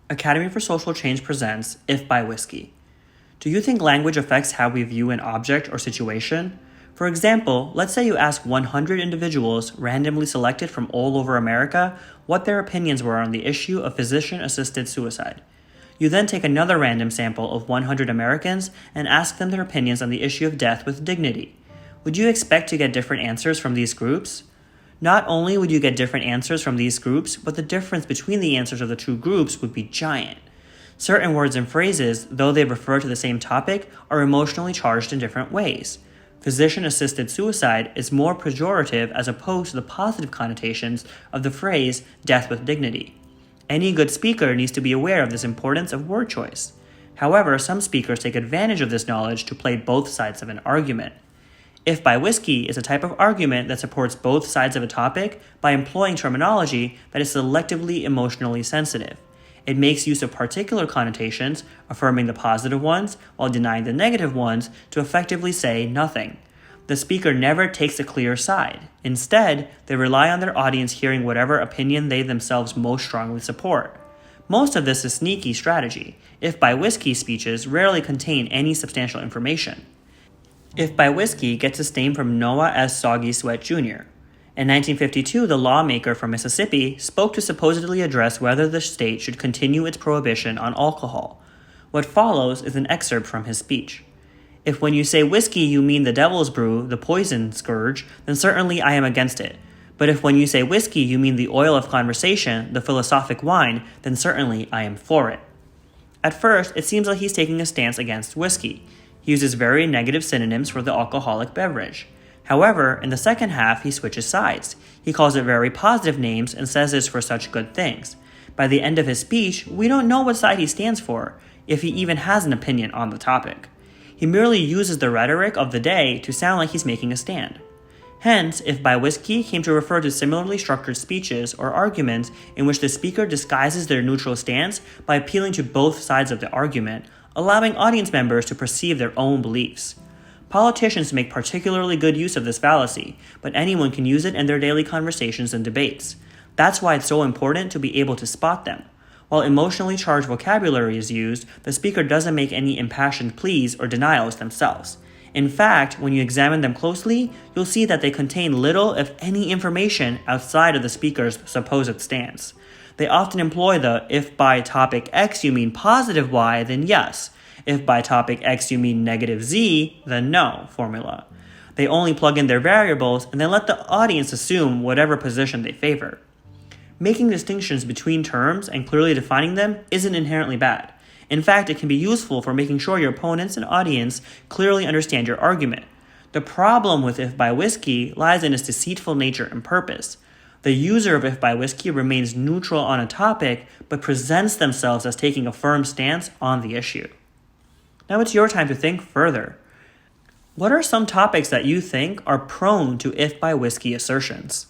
Academy for Social Change presents If by Whiskey. Do you think language affects how we view an object or situation? For example, let's say you ask 100 individuals randomly selected from all over America what their opinions were on the issue of physician-assisted suicide. You then take another random sample of 100 Americans and ask them their opinions on the issue of death with dignity. Would you expect to get different answers from these groups? Not only would you get different answers from these groups, but the difference between the answers of the two groups would be giant. Certain words and phrases, though they refer to the same topic, are emotionally charged in different ways. Physician-assisted suicide is more pejorative as opposed to the positive connotations of the phrase death with dignity. Any good speaker needs to be aware of this importance of word choice. However, some speakers take advantage of this knowledge to play both sides of an argument. If by whiskey is a type of argument that supports both sides of a topic by employing terminology that is selectively emotionally sensitive. It makes use of particular connotations, affirming the positive ones while denying the negative ones to effectively say nothing. The speaker never takes a clear side. Instead, they rely on their audience hearing whatever opinion they themselves most strongly support. Most of this is sneaky strategy. If by whiskey speeches rarely contain any substantial information. If by whiskey gets its name from Noah S. Soggy Sweat Jr. In 1952, the lawmaker from Mississippi spoke to supposedly address whether the state should continue its prohibition on alcohol. What follows is an excerpt from his speech. If when you say whiskey you mean the devil's brew, the poison scourge, then certainly I am against it. But if when you say whiskey you mean the oil of conversation, the philosophic wine, then certainly I am for it. At first, it seems like he's taking a stance against whiskey. He uses very negative synonyms for the alcoholic beverage. However, in the second half, he switches sides. He calls it very positive names and says it's for such good things. By the end of his speech, we don't know what side he stands for, if he even has an opinion on the topic. He merely uses the rhetoric of the day to sound like he's making a stand. Hence, if by whiskey came to refer to similarly structured speeches or arguments in which the speaker disguises their neutral stance by appealing to both sides of the argument, allowing audience members to perceive their own beliefs. Politicians make particularly good use of this fallacy, but anyone can use it in their daily conversations and debates. That's why it's so important to be able to spot them. While emotionally charged vocabulary is used, the speaker doesn't make any impassioned pleas or denials themselves. In fact, when you examine them closely, you'll see that they contain little, if any, information outside of the speaker's supposed stance. They often employ the if by topic X you mean positive Y, then yes. If by topic X you mean negative Z, then no formula. They only plug in their variables and then let the audience assume whatever position they favor. Making distinctions between terms and clearly defining them isn't inherently bad. In fact, it can be useful for making sure your opponents and audience clearly understand your argument. The problem with if by whiskey lies in its deceitful nature and purpose. The user of if by whiskey remains neutral on a topic, but presents themselves as taking a firm stance on the issue. Now it's your time to think further. What are some topics that you think are prone to if by whiskey assertions?